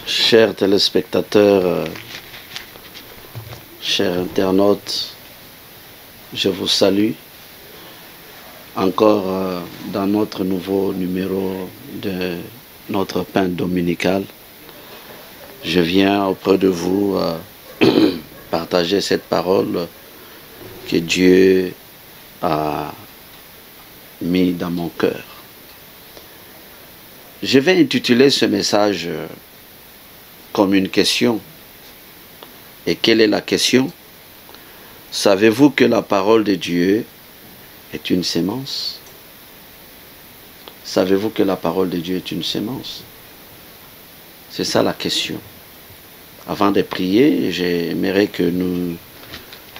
Chers téléspectateurs, chers internautes, je vous salue encore dans notre nouveau numéro de notre pain dominical. Je viens auprès de vous partager cette parole que Dieu a mis dans mon cœur. Je vais intituler ce message comme une question. Et quelle est la question? Savez-vous que la parole de Dieu est une sémence? Savez-vous que la parole de Dieu est une sémence? C'est ça la question. Avant de prier, j'aimerais que nous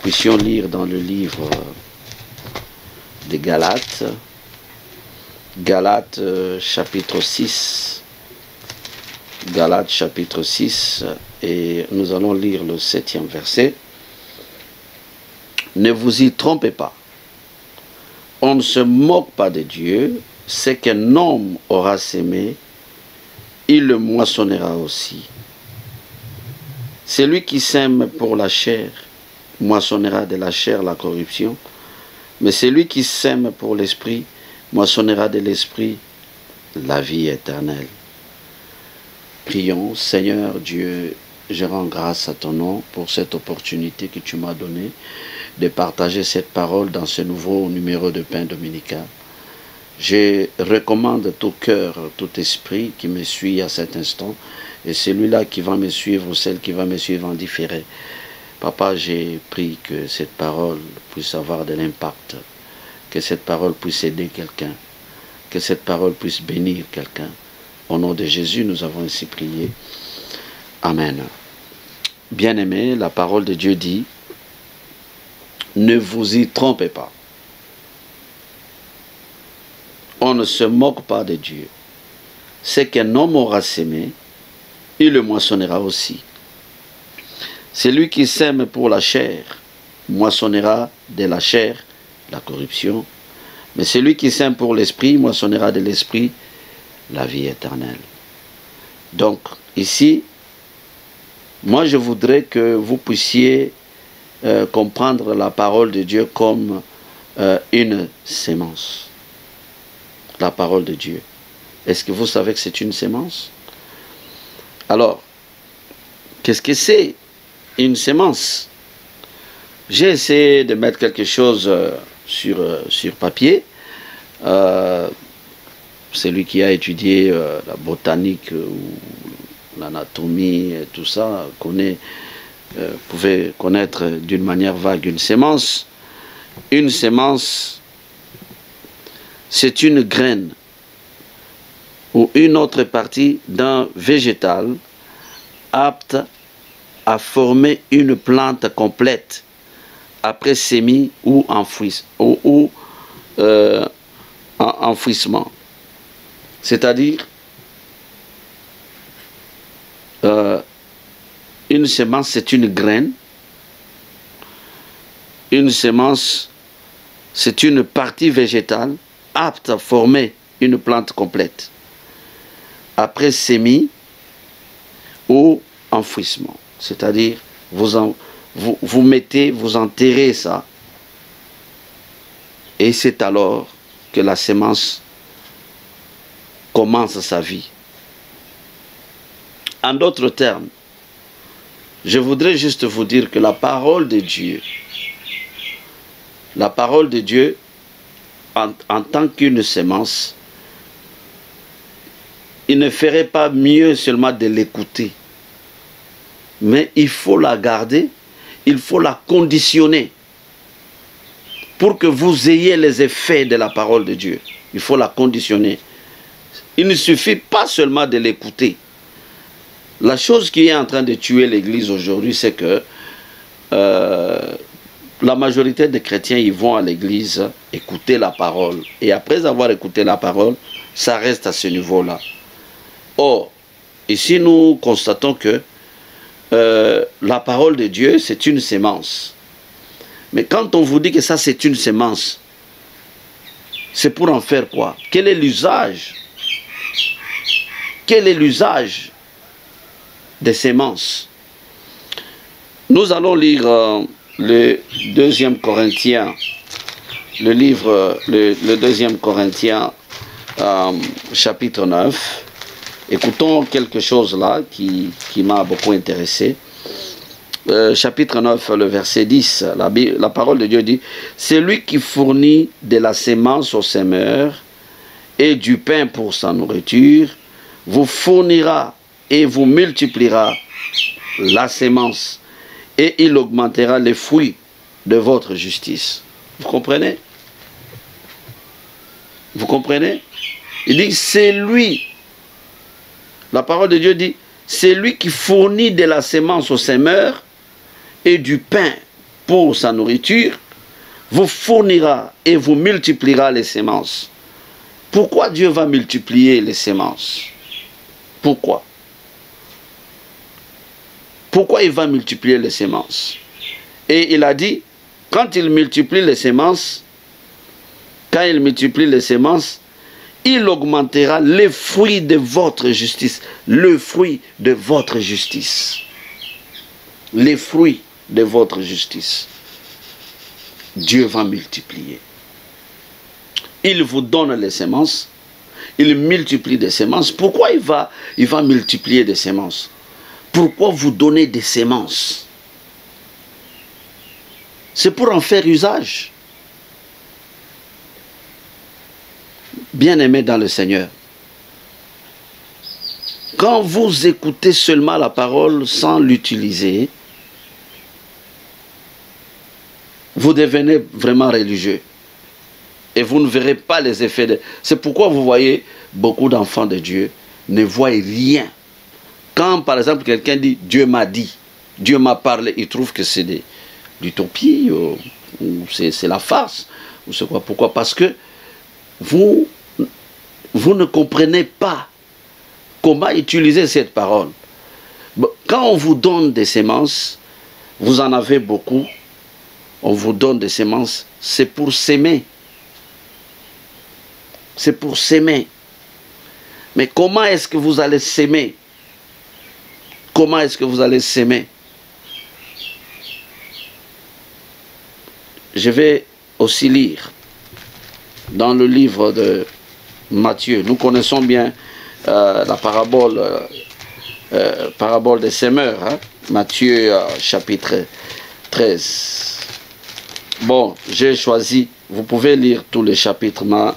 puissions lire dans le livre des Galates, Galates chapitre 6. Galates chapitre 6, et nous allons lire le 7e verset. Ne vous y trompez pas. On ne se moque pas de Dieu. Ce qu'un homme aura sémé, il le moissonnera aussi. Celui qui sème pour la chair, moissonnera de la chair la corruption. Mais celui qui sème pour l'esprit, moissonnera de l'esprit la vie éternelle. Prions. Seigneur Dieu, je rends grâce à ton nom pour cette opportunité que tu m'as donnée de partager cette parole dans ce nouveau numéro de pain dominical. Je recommande tout cœur, tout esprit qui me suit à cet instant, et celui-là qui va me suivre ou celle qui va me suivre en différé. Papa, j'ai prié que cette parole puisse avoir de l'impact, que cette parole puisse aider quelqu'un, que cette parole puisse bénir quelqu'un. Au nom de Jésus, nous avons ainsi prié. Amen. Bien-aimés, la parole de Dieu dit, ne vous y trompez pas. On ne se moque pas de Dieu. Ce qu'un homme aura sémé, il le moissonnera aussi. Celui qui sème pour la chair, moissonnera de la chair la corruption. Mais celui qui sème pour l'esprit, moissonnera de l'esprit la vie éternelle. Donc, ici, moi je voudrais que vous puissiez comprendre la parole de Dieu comme une sémence. La parole de Dieu. Est-ce que vous savez que c'est une sémence? Alors, qu'est-ce que c'est une sémence? J'ai essayé de mettre quelque chose sur papier. Celui qui a étudié la botanique ou l'anatomie et tout ça pouvait connaître d'une manière vague une sémence. Une sémence, c'est une graine ou une autre partie d'un végétal apte à former une plante complète après semis ou enfouissement. C'est-à-dire, une sémence, c'est une graine. Une sémence, c'est une partie végétale apte à former une plante complète après semis ou enfouissement. C'est-à-dire, vous enterrez ça, et c'est alors que la sémence commence sa vie. En d'autres termes, je voudrais juste vous dire que la parole de Dieu, en tant qu'une sémence, il ne ferait pas mieux seulement de l'écouter, mais il faut la garder, il faut la conditionner pour que vous ayez les effets de la parole de Dieu. Il faut la conditionner. Il ne suffit pas seulement de l'écouter. La chose qui est en train de tuer l'Église aujourd'hui, c'est que la majorité des chrétiens, ils vont à l'Église écouter la parole. Et après avoir écouté la parole, ça reste à ce niveau-là. Or, ici nous constatons que la parole de Dieu, c'est une sémence. Mais quand on vous dit que ça c'est une sémence, c'est pour en faire quoi? Quel est l'usage? Quel est l'usage des semences. Nous allons lire le 2 Corinthiens, le livre, le 2 Corinthiens, chapitre 9. Écoutons quelque chose là qui m'a beaucoup intéressé. Chapitre 9, le verset 10, la parole de Dieu dit: c'est lui qui fournit de la sémence au semeur et du pain pour sa nourriture, vous fournira et vous multipliera la sémence, et il augmentera les fruits de votre justice. Vous comprenez? Vous comprenez? Il dit, c'est lui. La parole de Dieu dit, c'est lui qui fournit de la sémence au semeur et du pain pour sa nourriture, vous fournira et vous multipliera les semences. Pourquoi Dieu va multiplier les semences? Pourquoi? Pourquoi il va multiplier les semences? Et il a dit, quand il multiplie les semences, il augmentera les fruits de votre justice. Le fruit de votre justice. Les fruits de votre justice. Dieu va multiplier. Il vous donne les semences. Il multiplie des semences. Pourquoi il va multiplier des semences? Pourquoi vous donner des semences? C'est pour en faire usage. Bien-aimés dans le Seigneur, quand vous écoutez seulement la parole sans l'utiliser, vous devenez vraiment religieux. Et vous ne verrez pas les effets de... C'est pourquoi vous voyez beaucoup d'enfants de Dieu ne voient rien. Quand par exemple quelqu'un dit « Dieu m'a dit »,« Dieu m'a parlé », ils trouvent que c'est de l'utopie ou c'est la farce. Ou c'est quoi? Pourquoi? Parce que vous ne comprenez pas comment utiliser cette parole. Quand on vous donne des semences, vous en avez beaucoup, on vous donne des semences, c'est pour s'aimer. C'est pour s'aimer. Mais comment est-ce que vous allez s'aimer? Comment est-ce que vous allez s'aimer? Je vais aussi lire dans le livre de Matthieu. Nous connaissons bien la parabole des semeurs. Hein? Matthieu chapitre 13. Bon, j'ai choisi, vous pouvez lire tous les chapitres, mais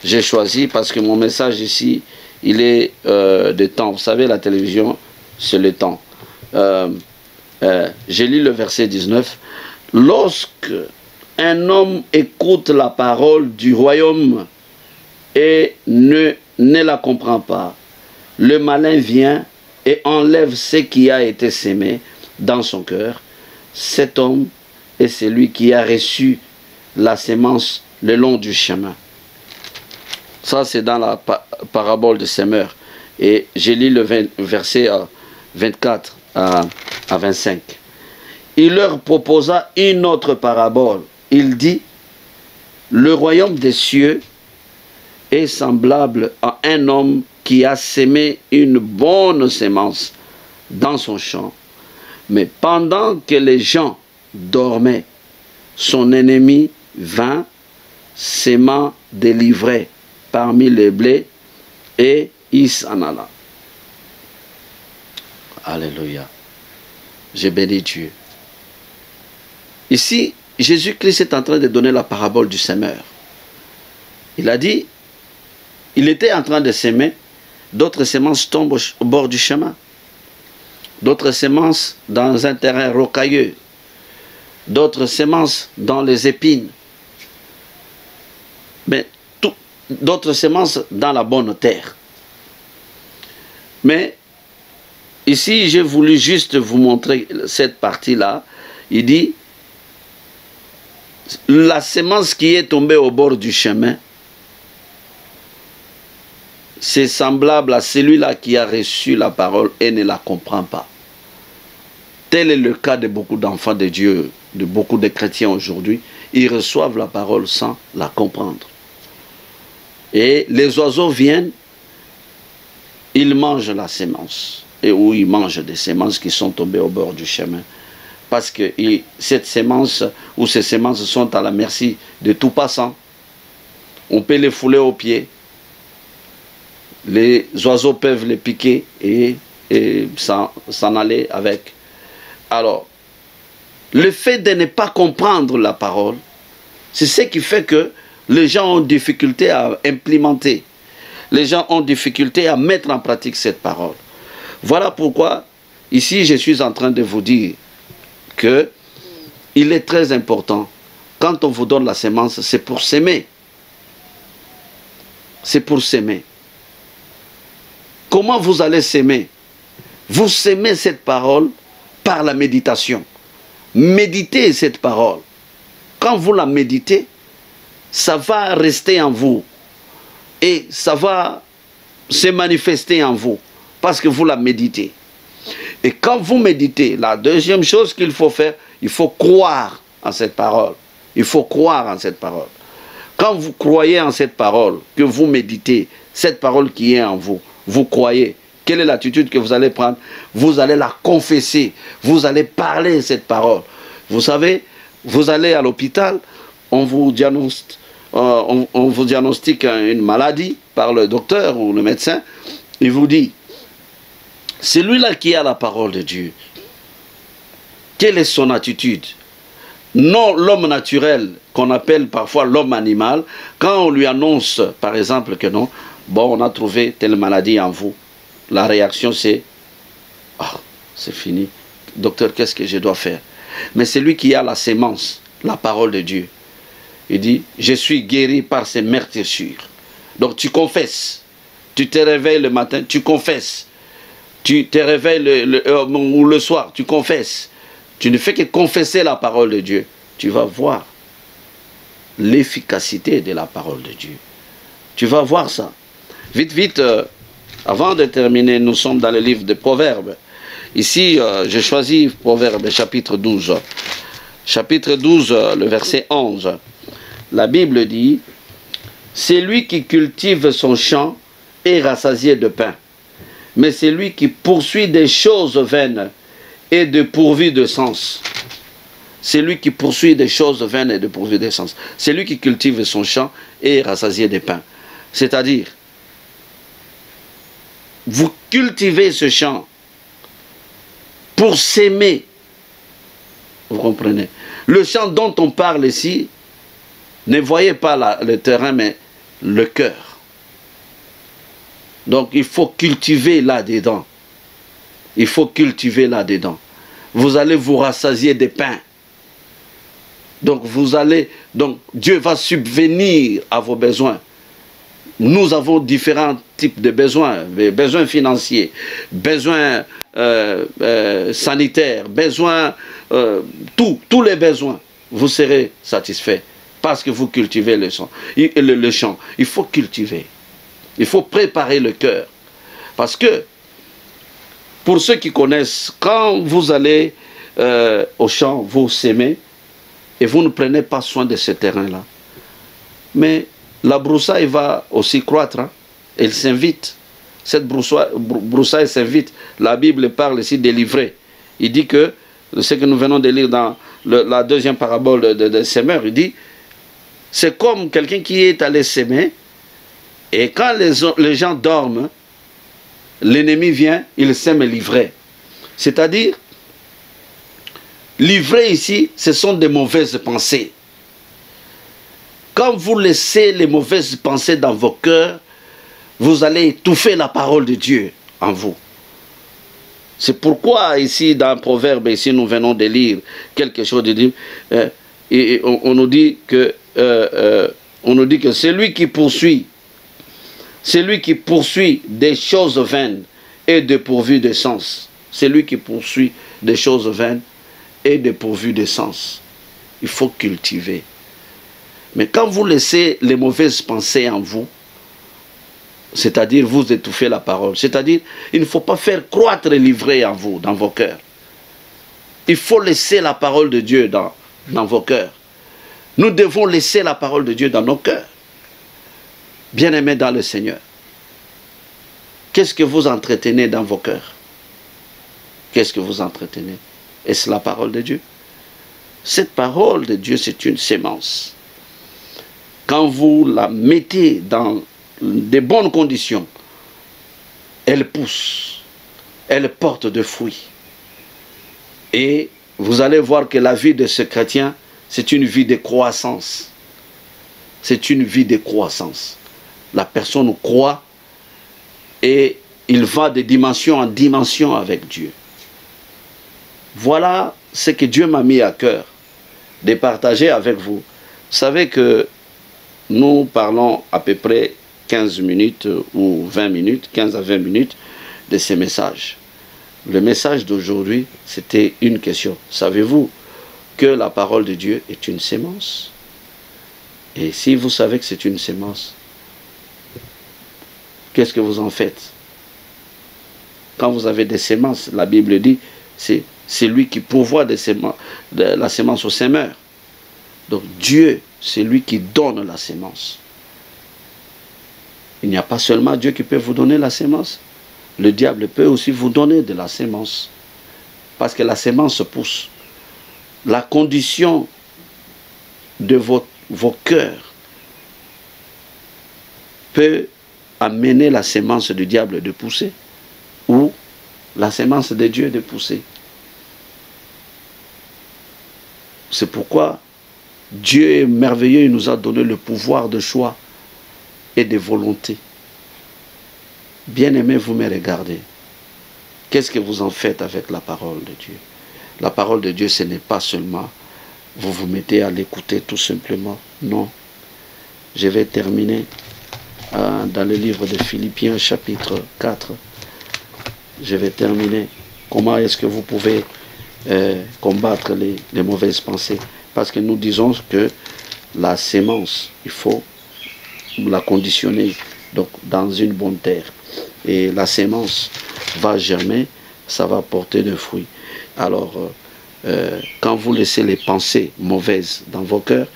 j'ai choisi parce que mon message ici, il est de temps. Vous savez, la télévision, c'est le temps. J'ai lu le verset 19. Lorsque un homme écoute la parole du royaume et ne la comprend pas, le malin vient et enlève ce qui a été sémé dans son cœur. Cet homme est celui qui a reçu la sémence le long du chemin. Ça, c'est dans la parabole de semeur. Et j'ai lu le verset 24 à 25. Il leur proposa une autre parabole. Il dit, le royaume des cieux est semblable à un homme qui a sémé une bonne sémence dans son champ. Mais pendant que les gens dormaient, son ennemi vint, séma des livrets parmi les blés, et il s'en alla. Alléluia. Je bénis Dieu. Ici, Jésus-Christ est en train de donner la parabole du semeur. Il a dit, il était en train de s'aimer, d'autres semences tombent au bord du chemin, d'autres semences dans un terrain rocailleux, d'autres semences dans les épines, mais d'autres semences dans la bonne terre. Mais ici, j'ai voulu juste vous montrer cette partie-là. Il dit, la sémence qui est tombée au bord du chemin, c'est semblable à celui-là qui a reçu la parole et ne la comprend pas. Tel est le cas de beaucoup d'enfants de Dieu, de beaucoup de chrétiens aujourd'hui. Ils reçoivent la parole sans la comprendre. Et les oiseaux viennent, ils mangent la sémence. et où ils mangent des semences qui sont tombées au bord du chemin. Parce que cette sémence ou ces semences sont à la merci de tout passant. On peut les fouler aux pieds. Les oiseaux peuvent les piquer et s'en aller avec. Alors, le fait de ne pas comprendre la parole, c'est ce qui fait que les gens ont difficulté à implémenter. Les gens ont difficulté à mettre en pratique cette parole. Voilà pourquoi, ici, je suis en train de vous dire que il est très important, quand on vous donne la sémence, c'est pour s'aimer. C'est pour s'aimer. Comment vous allez s'aimer? Vous s'aimez cette parole par la méditation. Méditez cette parole. Quand vous la méditez, ça va rester en vous. Et ça va se manifester en vous. Parce que vous la méditez. Et quand vous méditez, la deuxième chose qu'il faut faire, il faut croire en cette parole. Il faut croire en cette parole. Quand vous croyez en cette parole, que vous méditez, cette parole qui est en vous, vous croyez. Quelle est l'attitude que vous allez prendre? Vous allez la confesser. Vous allez parler cette parole. Vous savez, vous allez à l'hôpital, on vous diagnostique une maladie par le docteur ou le médecin. Il vous dit, celui-là qui a la parole de Dieu, quelle est son attitude? Non l'homme naturel, qu'on appelle parfois l'homme animal, quand on lui annonce, par exemple, que non, bon, on a trouvé telle maladie en vous, la réaction c'est, ah, c'est fini, docteur, qu'est-ce que je dois faire? Mais c'est lui qui a la sémence, la parole de Dieu. Il dit, je suis guéri par ces meurtrissures. Donc tu confesses, tu te réveilles le matin, tu confesses, tu te réveilles le soir, tu confesses. Tu ne fais que confesser la parole de Dieu. Tu vas voir l'efficacité de la parole de Dieu. Tu vas voir ça. Vite, vite, avant de terminer, nous sommes dans le livre de Proverbes. Ici, j'ai choisi Proverbes chapitre 12. Chapitre 12, le verset 11. La Bible dit, « C'est lui qui cultive son champ est rassasié de pain, mais c'est lui qui poursuit des choses vaines et dépourvu de sens. » C'est lui qui poursuit des choses vaines et dépourvu de sens. C'est lui qui cultive son champ et rassasié de pain. C'est-à-dire, vous cultivez ce champ pour s'aimer. Vous comprenez? Le champ dont on parle ici, ne voyez pas le terrain, mais le cœur. Donc il faut cultiver là-dedans. Il faut cultiver là-dedans. Vous allez vous rassasier des pains. Donc Dieu va subvenir à vos besoins. Nous avons différents types de besoins. Besoins financiers, besoins sanitaires, besoins, tous les besoins. Vous serez satisfaits parce que vous cultivez le champ. Il faut cultiver. Il faut préparer le cœur. Parce que, pour ceux qui connaissent, quand vous allez au champ, vous sémez, et vous ne prenez pas soin de ce terrain-là. Mais la broussaille va aussi croître. Hein? Elle s'invite. Cette broussaille s'invite. La Bible parle ici des livrets. Il dit que, ce que nous venons de lire dans la deuxième parabole de Semeur, il dit, c'est comme quelqu'un qui est allé s'aimer, et quand les gens dorment, l'ennemi vient, il sème l'ivraie. C'est-à-dire, l'ivraie ici, ce sont des mauvaises pensées. Quand vous laissez les mauvaises pensées dans vos cœurs, vous allez étouffer la parole de Dieu en vous. C'est pourquoi ici, dans Proverbe, ici nous venons de lire quelque chose de dire, et on nous dit que celui qui poursuit des choses vaines et dépourvu de sens. C'est lui qui poursuit des choses vaines et dépourvu de sens. Il faut cultiver. Mais quand vous laissez les mauvaises pensées en vous, c'est-à-dire vous étouffez la parole, c'est-à-dire il ne faut pas faire croître l'ivraie en vous, dans vos cœurs. Il faut laisser la parole de Dieu dans vos cœurs. Nous devons laisser la parole de Dieu dans nos cœurs. Bien-aimés dans le Seigneur, qu'est-ce que vous entretenez dans vos cœurs? qu'est-ce que vous entretenez? Est-ce la parole de Dieu? Cette parole de Dieu, c'est une sémence. Quand vous la mettez dans de bonnes conditions, elle pousse, elle porte de fruits. Et vous allez voir que la vie de ce chrétien, c'est une vie de croissance. C'est une vie de croissance. La personne croit et il va de dimension en dimension avec Dieu. Voilà ce que Dieu m'a mis à cœur de partager avec vous. Vous savez que nous parlons à peu près 15 minutes ou 20 minutes, 15 à 20 minutes de ces messages. Le message d'aujourd'hui, c'était une question. Savez-vous que la parole de Dieu est une sémence? Et si vous savez que c'est une sémence, qu'est-ce que vous en faites? Quand vous avez des sémences, la Bible dit, c'est lui qui pourvoit de la sémence au semeur. Donc Dieu, c'est lui qui donne la sémence. Il n'y a pas seulement Dieu qui peut vous donner la sémence. Le diable peut aussi vous donner de la sémence. Parce que la sémence pousse. La condition de vos cœurs peut amener la sémence du diable de pousser ou la sémence de Dieu de pousser. C'est pourquoi Dieu est merveilleux, il nous a donné le pouvoir de choix et de volonté. Bien-aimés, vous me regardez. Qu'est-ce que vous en faites avec la parole de Dieu? La parole de Dieu, ce n'est pas seulement vous vous mettez à l'écouter tout simplement. Non. Je vais terminer dans le livre de Philippiens chapitre 4. Je vais terminer. Comment est-ce que vous pouvez combattre les mauvaises pensées? Parce que nous disons que la sémence, il faut la conditionner donc, dans une bonne terre. Et la sémence va germer, ça va porter de fruits. Alors, quand vous laissez les pensées mauvaises dans vos cœurs,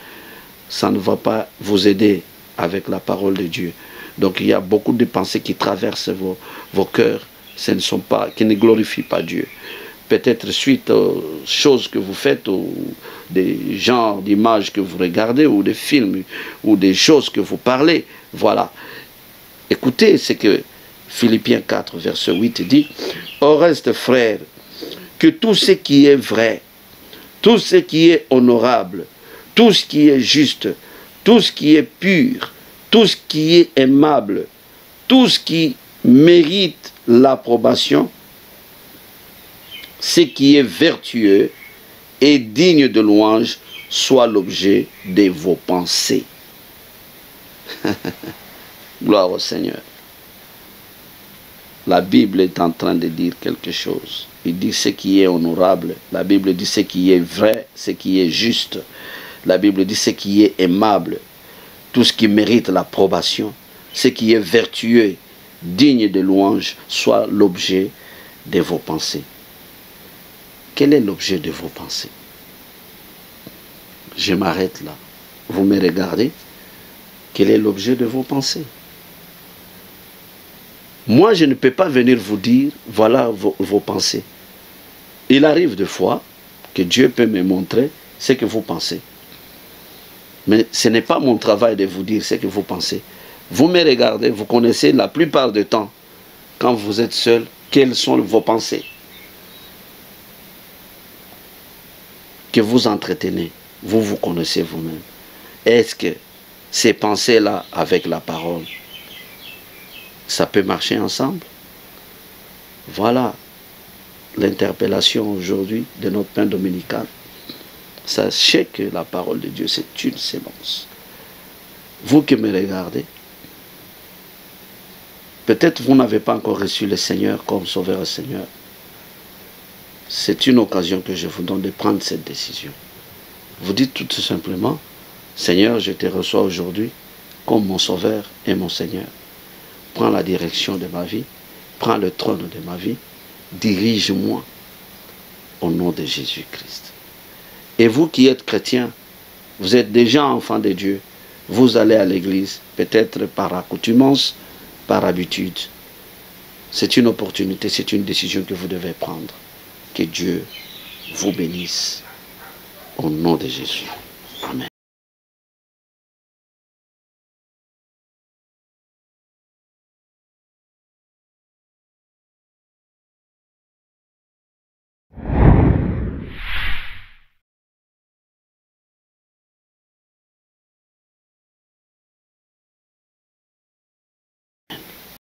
ça ne va pas vous aider avec la parole de Dieu. Donc, il y a beaucoup de pensées qui traversent vos cœurs, qui ne glorifient pas Dieu. Peut-être suite aux choses que vous faites, ou des genres d'images que vous regardez, ou des films, ou des choses que vous parlez. Voilà. Écoutez ce que Philippiens 4, verset 8 dit. « Au reste, frères, que tout ce qui est vrai, tout ce qui est honorable, tout ce qui est juste, tout ce qui est pur, tout ce qui est aimable, tout ce qui mérite l'approbation, ce qui est vertueux et digne de louange, soit l'objet de vos pensées. » Gloire au Seigneur. La Bible est en train de dire quelque chose. Il dit ce qui est honorable. La Bible dit ce qui est vrai, ce qui est juste. La Bible dit ce qui est aimable. Tout ce qui mérite l'approbation. Ce qui est vertueux, digne de louange, soit l'objet de vos pensées. Quel est l'objet de vos pensées? Je m'arrête là. Vous me regardez. Quel est l'objet de vos pensées? Moi, je ne peux pas venir vous dire, voilà vos pensées. Il arrive des fois que Dieu peut me montrer ce que vous pensez. Mais ce n'est pas mon travail de vous dire ce que vous pensez. Vous me regardez, vous connaissez la plupart du temps, quand vous êtes seul, quelles sont vos pensées que vous entretenez. Vous vous connaissez vous-même. Est-ce que ces pensées-là, avec la parole, ça peut marcher ensemble? Voilà l'interpellation aujourd'hui de notre pain dominical. Sachez que la parole de Dieu, c'est une sémence. Vous qui me regardez, peut-être vous n'avez pas encore reçu le Seigneur comme Sauveur et Seigneur. C'est une occasion que je vous donne de prendre cette décision. Vous dites tout simplement, Seigneur, je te reçois aujourd'hui comme mon Sauveur et mon Seigneur. Prends la direction de ma vie, prends le trône de ma vie, dirige-moi au nom de Jésus-Christ. Et vous qui êtes chrétien, vous êtes déjà enfant de Dieu, vous allez à l'église, peut-être par accoutumance, par habitude. C'est une opportunité, c'est une décision que vous devez prendre. Que Dieu vous bénisse. Au nom de Jésus.